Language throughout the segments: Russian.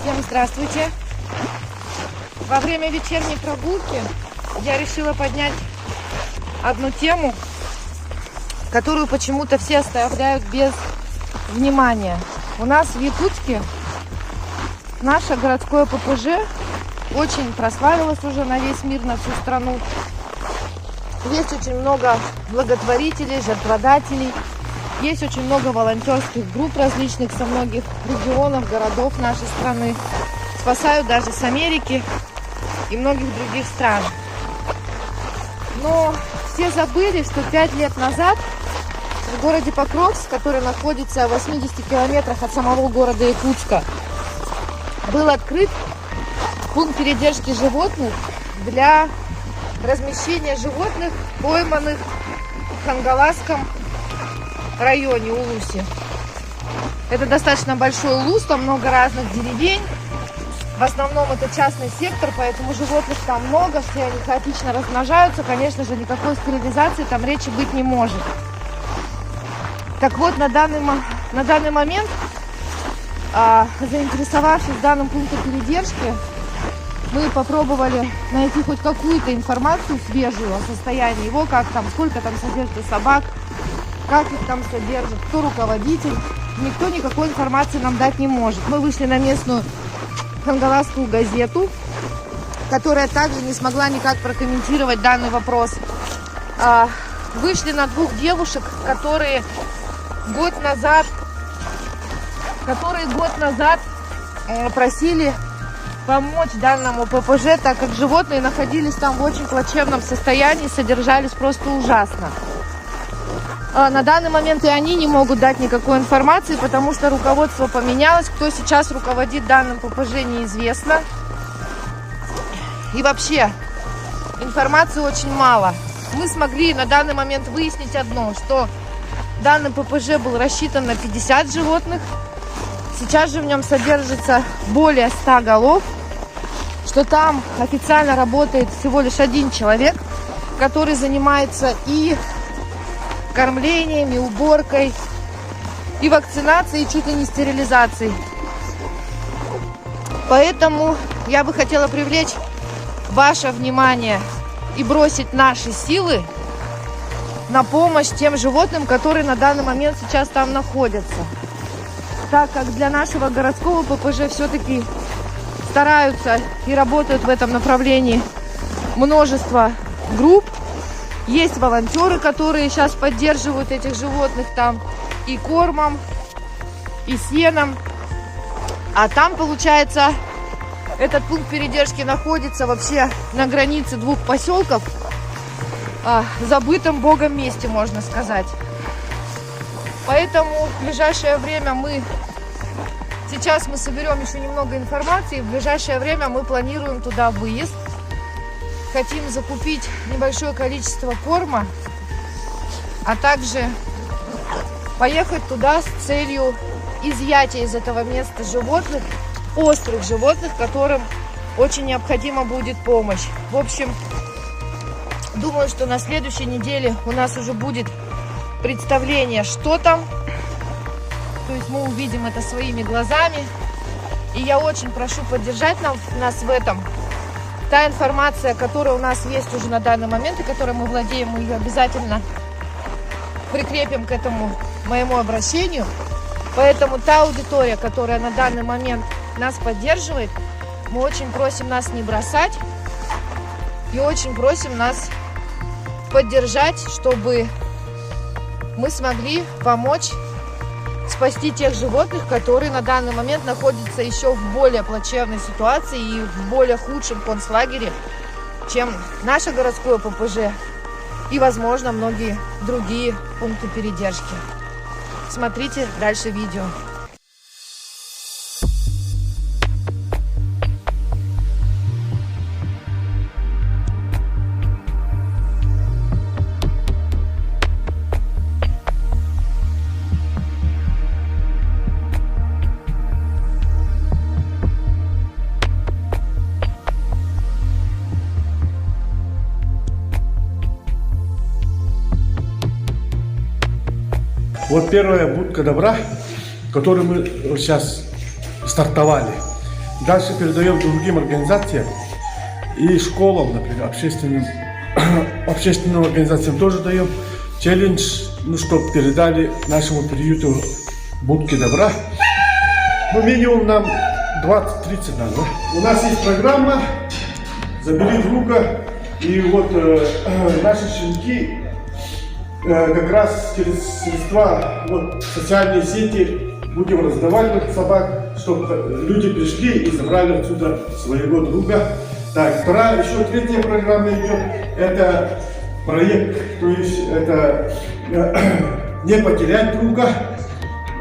Всем здравствуйте! Во время вечерней прогулки я решила поднять одну тему, которую почему-то все оставляют без внимания. У нас в Якутске наше городское ППЖ очень прославилось уже на весь мир, на всю страну. Есть очень много благотворителей, жертводателей. Есть очень много волонтерских групп различных со многих регионов, городов нашей страны. Спасают даже с Америки и многих других стран. Но все забыли, что 5 лет назад в городе Покровск, который находится в 80 километрах от самого города Якутска, был открыт пункт передержки животных для размещения животных, пойманных в Хангаласском районе Улусе. Это достаточно большой Улус, там много разных деревень. В основном это частный сектор, поэтому животных там много, все они хаотично размножаются. Конечно же, никакой стерилизации там речи быть не может. Так вот, на данный момент, заинтересовавшись данным пунктом передержки, мы попробовали найти хоть какую-то информацию свежую о состоянии его, как там, сколько там содержится собак, как их там содержат, кто руководитель. Никто никакой информации нам дать не может. Мы вышли на местную хангаласскую газету, которая также не смогла никак прокомментировать данный вопрос. Вышли на 2 девушек, которые год назад просили помочь данному ППЖ, так как животные находились там в очень плачевном состоянии, содержались просто ужасно. На данный момент и они не могут дать никакой информации, потому что руководство поменялось. Кто сейчас руководит данным ППЖ, неизвестно. И вообще, информации очень мало. Мы смогли на данный момент выяснить одно, что данный ППЖ был рассчитан на 50 животных. Сейчас же в нем содержится более 100 голов, что там официально работает всего лишь 1 человек, который занимается и кормлением, и уборкой, и вакцинацией, и чуть ли не стерилизацией. Поэтому я бы хотела привлечь ваше внимание и бросить наши силы на помощь тем животным, которые на данный момент сейчас там находятся. Так как для нашего городского ППЖ все-таки стараются и работают в этом направлении множество групп. Есть волонтеры, которые сейчас поддерживают этих животных там и кормом, и сеном. А там, получается, этот пункт передержки находится вообще на границе 2 поселков, забытом Богом месте, можно сказать. Поэтому в ближайшее время сейчас мы соберем еще немного информации. В ближайшее время мы планируем туда выезд. Хотим закупить небольшое количество корма, а также поехать туда с целью изъятия из этого места животных, острых животных, которым очень необходима будет помощь. В общем, думаю, что на следующей неделе у нас уже будет представление, что там. То есть мы увидим это своими глазами. И я очень прошу поддержать нас в этом. Та информация, которая у нас есть уже на данный момент, и которой мы владеем, мы ее обязательно прикрепим к этому моему обращению. Поэтому та аудитория, которая на данный момент нас поддерживает, мы очень просим нас не бросать и очень просим нас поддержать, чтобы мы смогли помочь спасти тех животных, которые на данный момент находятся еще в более плачевной ситуации и в более худшем концлагере, чем наше городское ППЖ и, возможно, многие другие пункты передержки. Смотрите дальше видео. Вот первая будка добра, которую мы сейчас стартовали. Дальше передаем другим организациям и школам, например, общественным организациям тоже даем челлендж, чтобы передали нашему приюту будки добра. Минимум нам 20-30 надо. Да? У нас есть программа «Забери друга», и вот наши щенки как раз через средства социальные сети будем раздавать собак, чтобы люди пришли и забрали отсюда своего друга. Так, еще третья программа идет, это проект, то есть это не потерять друга,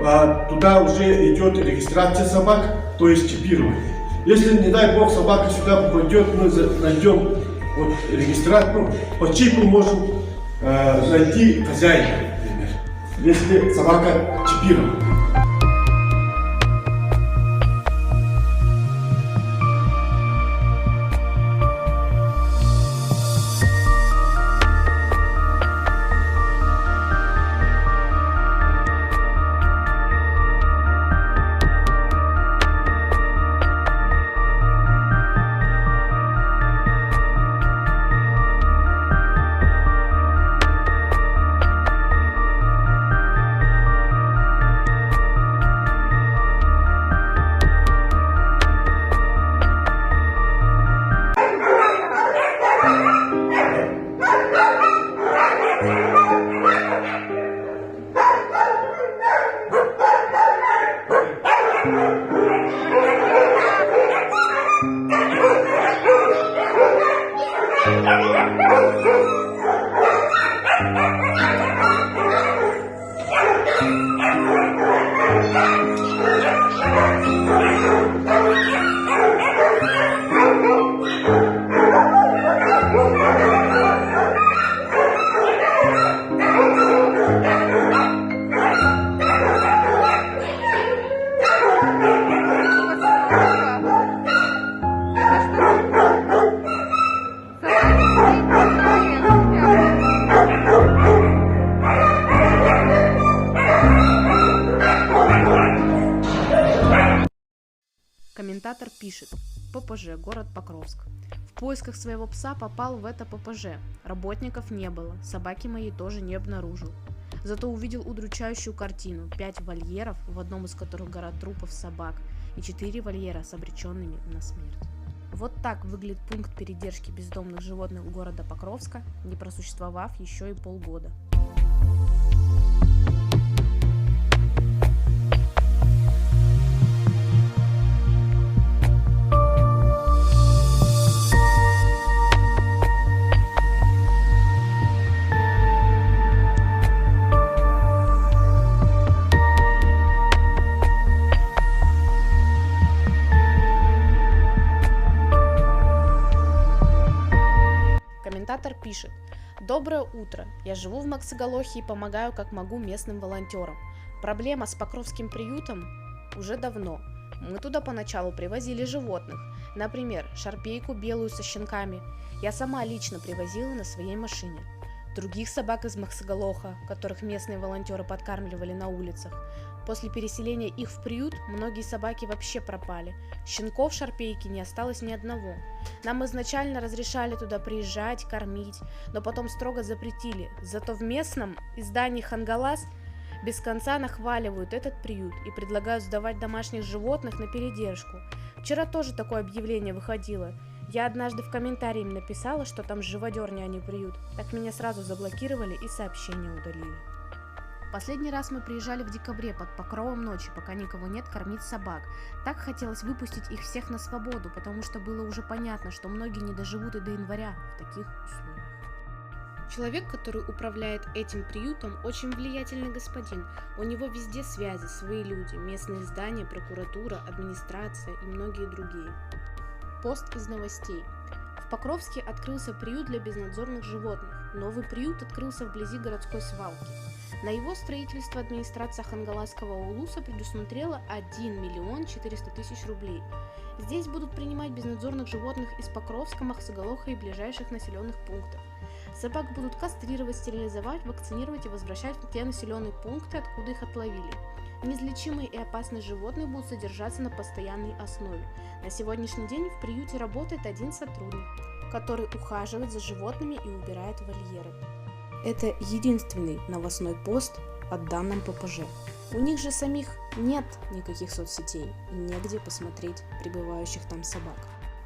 а туда уже идет регистрация собак, то есть чипирование. Если, не дай бог, собака сюда попадет, мы найдем регистрацию, по чипу можем найти хозяина, например, если собака чипирована. Комментатор пишет: ППЖ, город Покровск. В поисках своего пса попал в это ППЖ. Работников не было, собаки моей тоже не обнаружил. Зато увидел удручающую картину: 5 вольеров, в одном из которых гора трупов собак, и 4 вольера с обреченными на смерть. Вот так выглядит пункт передержки бездомных животных города Покровска, не просуществовав еще и полгода. Комментатор пишет: Доброе утро. Я живу в Максоголохе и помогаю как могу местным волонтерам. Проблема с Покровским приютом уже давно. Мы туда поначалу привозили животных. Например, шарпейку белую со щенками. Я сама лично привозила на своей машине. Других собак из Максоголоха, которых местные волонтеры подкармливали на улицах. После переселения их в приют многие собаки вообще пропали. Щенков шарпейки не осталось ни одного. Нам изначально разрешали туда приезжать, кормить, но потом строго запретили. Зато в местном издании «Хангалас» без конца нахваливают этот приют и предлагают сдавать домашних животных на передержку. Вчера тоже такое объявление выходило. Я однажды в комментарии им написала, что там живодерня, а не приют. Так меня сразу заблокировали и сообщение удалили. Последний раз мы приезжали в декабре под покровом ночи, пока никого нет, кормить собак. Так хотелось выпустить их всех на свободу, потому что было уже понятно, что многие не доживут и до января в таких условиях. Человек, который управляет этим приютом, очень влиятельный господин. У него везде связи, свои люди, местные здания, прокуратура, администрация и многие другие. Пост из новостей. В Покровске открылся приют для безнадзорных животных. Новый приют открылся вблизи городской свалки. На его строительство администрация Хангаласского улуса предусмотрела 1 миллион 400 тысяч рублей. Здесь будут принимать безнадзорных животных из Покровска, Максоголоха и ближайших населенных пунктов. Собак будут кастрировать, стерилизовать, вакцинировать и возвращать в те населенные пункты, откуда их отловили. Неизлечимые и опасные животные будут содержаться на постоянной основе. На сегодняшний день в приюте работает один сотрудник, который ухаживает за животными и убирает вольеры. Это единственный новостной пост о данном ППЖ. У них же самих нет никаких соцсетей и негде посмотреть прибывающих там собак.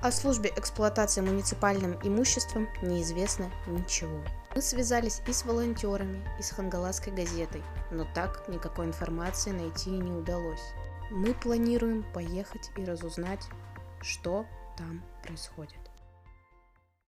О службе эксплуатации муниципальным имуществом неизвестно ничего. Мы связались и с волонтерами, и с Хангаласской газетой, но так никакой информации найти не удалось. Мы планируем поехать и разузнать, что там происходит.